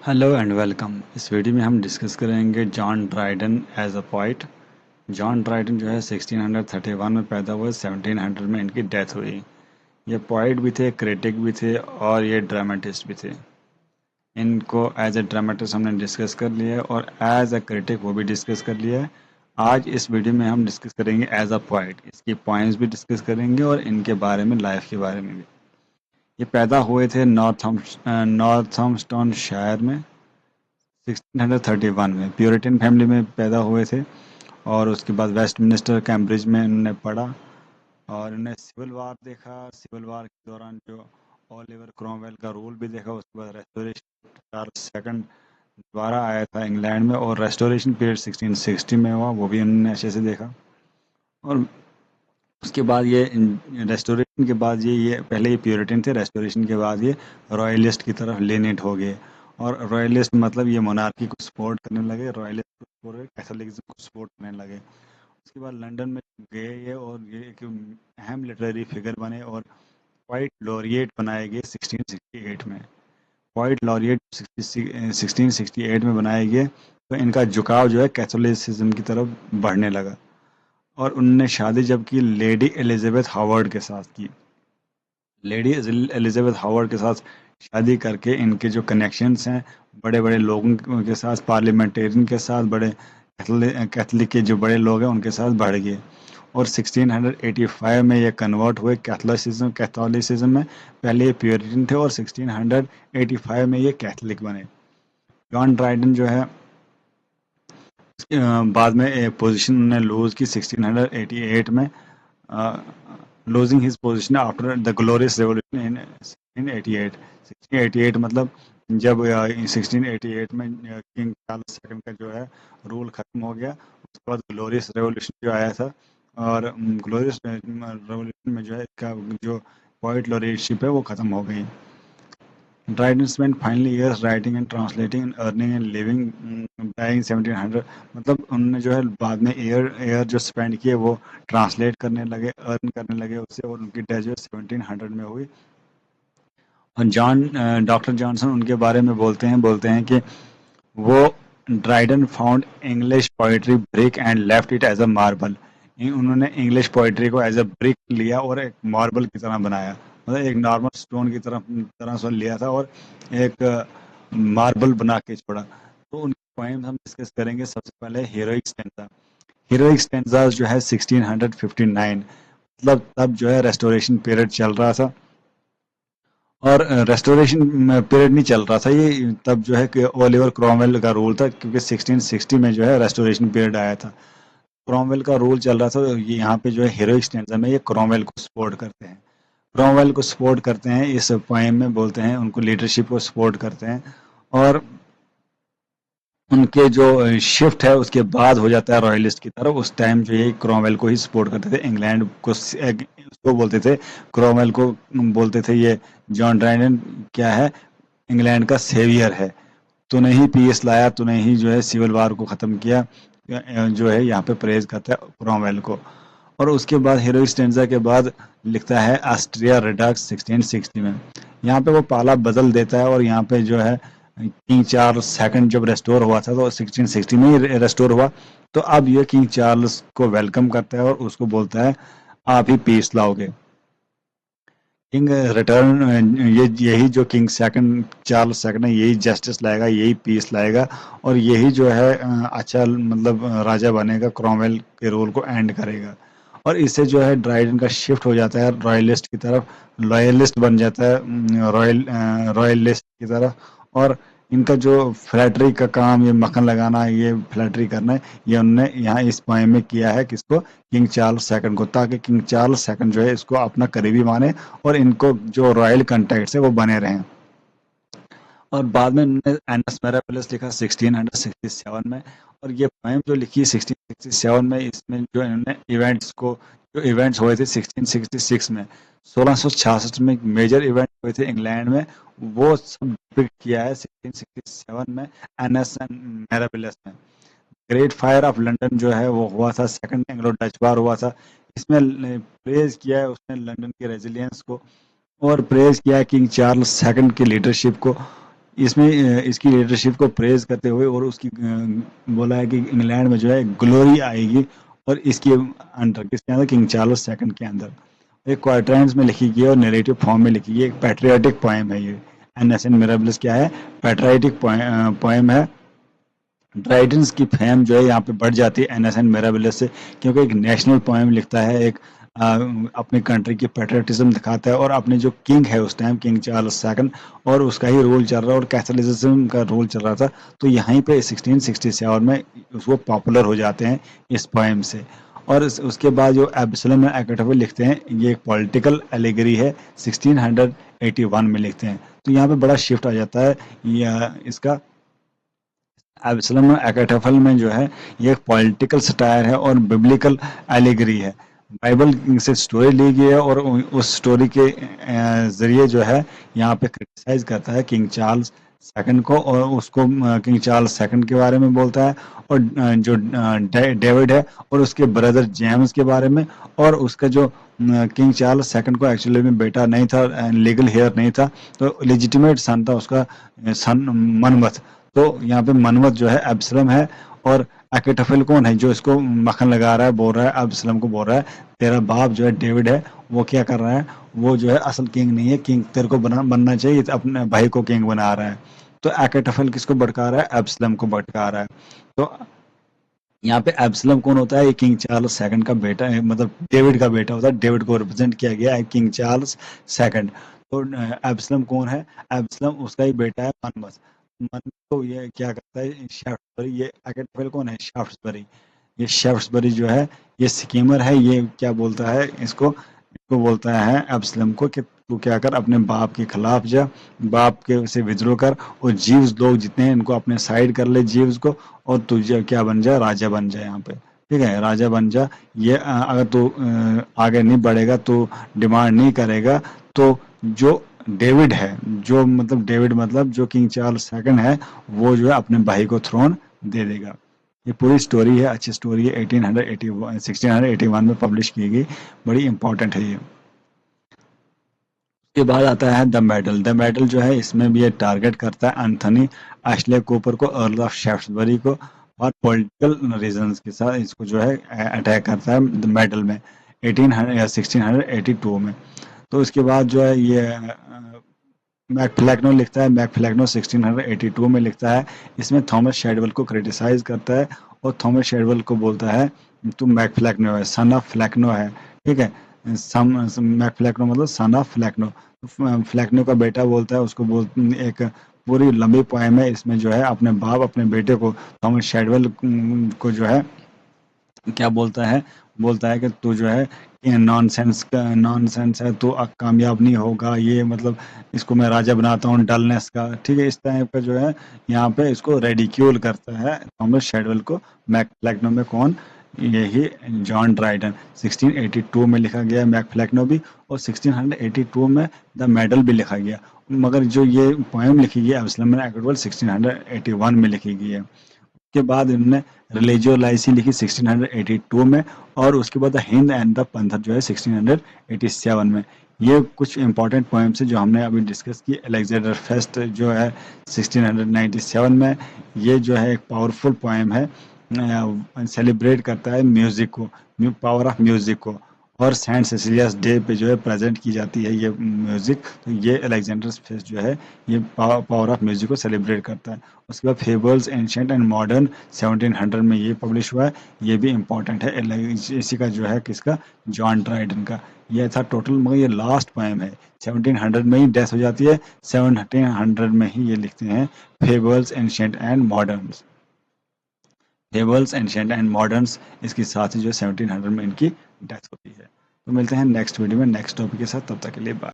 Hello and welcome. इस video में हम डिस्कस करेंगे John Dryden as a poet. John Dryden जो है 1631 में पैदा हुए, 1700 में इनकी डेथ हुई। ये पोइट भी थे, क्रिटिक भी थे और ये ड्रामेटिस्ट भी थे। इनको एज ए ड्रामेटिस्ट हमने डिस्कस कर लिया है और एज अ क्रिटिक वो भी डिस्कस कर लिया है। आज इस वीडियो में हम डिस्कस करेंगे एज अ पोइट, इसकी पॉइंट्स भी डिस्कस करेंगे और इनके बारे में, लाइफ के बारे में भी। ये पैदा हुए थे नॉर्थम्पटन शायर में 1631 में। प्यूरिटन फैमिली में पैदा हुए थे और उसके बाद वेस्टमिनिस्टर कैम्ब्रिज में इन्होंने पढ़ा और इन्होंने सिविल वार देखा। सिविल वार के दौरान जो ओलिवर क्रॉमवेल का रूल भी देखा। उसके बाद रेस्टोरेशन चार्ल्स सेकंड दोबारा आया था इंग्लैंड में और रेस्टोरेशन पीरियड 1660 में हुआ, वो भी उन्होंने अच्छे से देखा। और उसके बाद ये रेस्टोरेशन के बाद ये पहले ये प्यूरिटन थे, रेस्टोरेशन के बाद ये रॉयलिस्ट की तरफ लीनिट हो गए। और रॉयलिस्ट मतलब ये मोनार्की को सपोर्ट करने लगे, रॉयलिस्ट को सपोर्ट, कैथोलिज्म को सपोर्ट करने लगे। उसके बाद लंदन में गए ये और ये एक अहम लिटरेरी फिगर बने और पोइट लॉरिएट बनाए गए 1668 में। पोइट लॉरिएट 1668 में बनाए गए तो इनका झुकाव जो है कैथोलिसिज्म की तरफ बढ़ने लगा। और उनने शादी जब की लेडी एलिजाबेथ हावर्ड के साथ की। लेडी एलिजाबेथ हावर्ड के साथ शादी करके इनके जो कनेक्शंस हैं बड़े बड़े लोगों के साथ, पार्लियामेंटेरियन के साथ, बड़े कैथलिक के जो बड़े लोग हैं उनके साथ बढ़ गए। और 1685 में ये कन्वर्ट हुए कैथोलिसिज्म में। पहले ये प्यूरिटन थे और 1685 में ये कैथलिक बने। जॉन ड्राइडन जो है बाद में एक पोजीशन उन्होंने लूज की 1688 में, losing his position after the glorious revolution in 1688। 1688 मतलब जब 1688 में किंग चार्ल्स सेकंड का जो है रूल खत्म हो गया। उसके बाद ग्लोरियस रेवोल्यूशन जो आया था और ग्लोरियस रेवोल्यूशन में जो है इसका जो पोइट लॉरेटशिप है वो खत्म हो गई। Dryden spent final years writing and translating and earning and living, dying 1700। मतलब उन्होंने जो है बाद में ईयर जो स्पेंड किए वो ट्रांसलेट करने लगे, अर्न करने लगे उससे, और उनकी डेथ जो 1700 में हुई। और डॉक्टर जॉनसन उनके बारे में बोलते हैं कि वो Dryden found English poetry brick and left it as a marble. उन्होंने इंग्लिश पोइट्री को एज अ ब्रिक लिया और एक मार्बल की तरह बनाया। मतलब एक नॉर्मल स्टोन की तरह से लिया था और एक मार्बल बना के छोड़ा। तो उनकी पोएम्स हम डिस्कस करेंगे। सबसे पहले हीरोइक स्टैंजा। हीरोइक स्टैंजा जो है 1659, मतलब तब जो है रेस्टोरेशन पीरियड चल रहा था। और रेस्टोरेशन पीरियड नहीं चल रहा था ये, तब जो है कि ओलिवर क्रॉमवेल का रूल था, क्योंकि 1660 में जो है रेस्टोरेशन पीरियड आया था। क्रॉमवेल का रूल चल रहा था। तो ये यहाँ पे जो है हीरोइक स्टैंजा में ये क्रॉमवेल को सपोर्ट करते हैं। क्रॉमवेल को सपोर्ट करते हैं इस पोएम में, बोलते हैं उनको लीडरशिप को सपोर्ट करते हैं। और उनके जो शिफ्ट है उसके बाद हो जाता है रॉयलिस्ट की तरफ। उस टाइम जो ये क्रॉमवेल को ही सपोर्ट करते थे, इंग्लैंड को उसको बोलते थे, क्रॉमवेल को बोलते थे ये जॉन ड्राइडन क्या है, इंग्लैंड का सेवियर है। तूने ही पीस लाया, तूने ही जो है सिविल वार को ख़त्म किया, जो है यहाँ पे प्रेज करता है क्रॉमवेल को। और उसके बाद हीरोइक स्टैंजा के बाद लिखता है ऑस्ट्रिया रिडक्स 1660 में। यहाँ पे वो पाला बदल देता है और यहाँ पे जो है किंग चार्ल्स सेकंड जब रेस्टोर हुआ था तो 1660 में ही रेस्टोर हुआ। तो अब ये किंग चार्ल्स को वेलकम करता है और उसको बोलता है आप ही पीस लाओगे। किंग रिटर्न, ये यही जो किंग सेकंड चार्ल्स सेकंड है यही जस्टिस लाएगा, यही पीस लाएगा और यही जो है अच्छा मतलब राजा बनेगा, क्रॉमवेल के रोल को एंड करेगा। और इससे जो है ड्राइडन का शिफ्ट हो जाता है रॉयलिस्ट की तरफ, लॉयलिस्ट बन जाता है रॉयलिस्ट की तरफ। और इनका जो फ्लैटरी का काम, ये मक्खन लगाना, ये फ्लैटरी करना है, ये उन्होंने यहाँ इस पोएम में किया है। किसको? किंग चार्ल्स सेकंड को, ताकि किंग चार्ल्स सेकंड जो है इसको अपना करीबी माने और इनको जो रॉयल कॉन्टैक्ट्स है वो बने रहें। और बाद में उन्होंने एनएस मिराबिलिस लिखा 1667 में। और ये पोएम जो लिखी 1667 में, इसमें जो इन्होंने जो इवेंट्स हुए थे 1666 में, 1666 में मेजर इवेंट हुए थे इंग्लैंड में, वो सब डिपिक्ट किया है 1667 में एनएस मिराबिलिस में। ग्रेट फायर ऑफ लंदन जो है वो हुआ था, सेकंड एंग्लो डच वार हुआ था। इसमें प्रेज किया है उसने लंदन के रेजिलियंस को और प्रेज किया है किंग चार्ल्स सेकंड की लीडरशिप को। इसमें इसकी लीडरशिप को प्रेज करते हुए और उसकी बोला है कि इंग्लैंड में जो है ग्लोरी आएगी और इसके अंडर, किसके अंदर, किंग चार्ल्स सेकंड के अंदर। एक क्वार्टराइन्स में लिखी गई है और नैरेटिव फॉर्म में लिखी गई है, एक पैट्रियोटिक पोएम है ये। एन मिराबल्स क्या है, पैट्रियोटिक पोएम है। ड्राइडेंस की फेम जो है यहाँ पे बढ़ जाती है एन मिराबल्स से, क्योंकि एक नेशनल पोएम लिखता है, एक अपने कंट्री की पेट्रियटिज्म दिखाता है, और अपने जो किंग है उस टाइम, किंग चार्ल्स सेकंड, और उसका ही रूल चल रहा है और कैथोलिसिज्म का रूल चल रहा था, तो यहीं पे 1667 में वो पॉपुलर हो जाते हैं इस पोएम से। और उसके बाद जो एब्सलम एकेटोफेल लिखते हैं, ये एक पॉलिटिकल एलिगरी है, 1681 में लिखते हैं। तो यहाँ पे बड़ा शिफ्ट आ जाता है इसका। एब्सलम एकेटोफेल में जो है ये एक पॉलिटिकल सटायर है और बिब्लिकल एलिगरी है। बाइबल से स्टोरी ली गई है और उस स्टोरी के जरिए जो है यहाँ पे क्रिटिसाइज करता है किंग चार्ल्स सेकंड को, और उसको किंग चार्ल्स सेकंड के बारे में बोलता है, और जो डेविड है और उसके ब्रदर जेम्स के बारे में, और उसका जो किंग चार्ल्स सेकंड को एक्चुअली में बेटा नहीं था, लीगल हेयर नहीं था, तो लेजिटिमेट सन था उसका, सन मनमथ। तो यहाँ पे मनमथ जो है एब्सलम है, और अकेटोफेल कौन है, जो इसको मक्खन लगा रहा है, बोल रहा है एब्सलम को, बोल रहा है तेरा बाप जो है डेविड है, वो क्या कर रहा है, वो जो है असल किंग नहीं है, किंग तेरे को बनना चाहिए, तो अपने भाई को किंग बना रहा है। तो अकेटोफेल किसको भड़का रहा है, एब्सलम को भड़का रहा है। तो यहाँ पे एब्सलम कौन होता है, ये किंग चार्ल्स सेकंड का बेटा है, मतलब डेविड का बेटा होता है, डेविड को रिप्रेजेंट किया गया है किंग चार्ल्स सेकंड। तो एब्सलम कौन है, एब्सलम उसका ही बेटा है मनमथ। मनमथ को ये क्या करता है, शाफ्टसबरी, ये अकेटोफेल कौन है, शाफ्टसबरी। ये शाफ्टसबरी जो है ये स्कीमर है, ये क्या बोलता है इसको, इसको बोलता है एब्सलम को कि तू क्या कर, अपने बाप के खिलाफ जा, बाप के से विद्रोह कर, और जीव्स लोग जितने हैं इनको अपने साइड कर ले, जीव्स को, और तुझे क्या बन जा, राजा बन जा यहाँ पे, ठीक है, राजा बन जा। ये अगर तू आगे नहीं बढ़ेगा, तो डिमांड नहीं करेगा, तो जो डेविड है, जो मतलब डेविड मतलब जो किंग चार्ल्स सेकंड है, वो जो है अपने भाई को थ्रोन दे देगा। ये पूरी स्टोरी है, अच्छी स्टोरी है, 1881 1681 में पब्लिश की गई, बड़ी इंपॉर्टेंट है ये। उसके बाद आता है द मेडल। द मेडल जो है इसमें भी ये टारगेट करता है एंथनी एशले कूपर को, अर्ल ऑफ शाफ्टसबरी को, और पॉलिटिकल रीजंस के साथ इसको जो है अटैक करता है द मेडल में 1800 या 1682 में। तो इसके बाद जो है ये मैकफ्लैगनो लिखता है, मैकफ्लैगनो 1682 में लिखता है, इसमें थॉमस शेडवल को क्रिटिसाइज करता है, और थॉमस शेडवल को बोलता है तू मैकफ्लैगनो है, सन ऑफ फ्लैगनो है, ठीक है, मैकफ्लैगनो मतलब सन ऑफ फ्लैगनो। फ्लैगनो का बेटा बोलता है उसको, बोल एक पूरी लंबी पोएम है, इसमें जो है अपने बाप अपने बेटे को, थॉमस शेडवल को जो है क्या बोलता है कि तू जो है नॉनसेंस है, तो कामयाब नहीं होगा, ये मतलब इसको मैं राजा बनाता हूँ डलनेस का, ठीक है, इस टाइप का जो है यहाँ पे इसको रेडिक्यूल करता है थॉमस शेडवल को। मैकफ्लैगनो में कौन, यही जॉन ड्राइडन। 1682 में लिखा गया मैकफ्लैगनो भी, और 1682 में द मेडल भी लिखा गया। मगर जो ये पोएम लिखी गई एब्सलम एकेटोफेल 1681 में लिखी गई है। के बाद इन्होंने रिलीजियो लाइसी लिखी 1682 में, और उसके बाद हिंद एंड द पंथर जो है 1687 में। ये कुछ इंपॉर्टेंट पोएम्स है जो हमने अभी डिस्कस की। अलेक्जेंडर फेस्ट जो है 1697 में, ये जो है एक पावरफुल पोएम है, सेलिब्रेट करता है म्यूजिक को, पावर ऑफ म्यूजिक को, और सेंट सेसिलियस डे पे जो है प्रेजेंट की जाती है ये म्यूजिक। तो ये अलेक्जेंडर फेस्ट जो है ये पावर ऑफ म्यूजिक को सेलिब्रेट करता है। उसके बाद फेबल्स एंशिएंट एंड मॉडर्न 1700 में ये पब्लिश हुआ है, ये भी इम्पोर्टेंट है, इसी का जो है किसका, जॉन ड्राइडन का। ये था टोटल, मगर ये लास्ट पोएम है, 1700 में ही डेथ हो जाती है, 1700 में ही ये लिखते हैं fables ancient and मॉडर्न्स। Fables ancient and मॉडर्न्स, इसके साथ ही जो 1700 में इनकी डेथ होती है। तो मिलते हैं नेक्स्ट वीडियो में नेक्स्ट टॉपिक के साथ, तब तक के लिए बाय।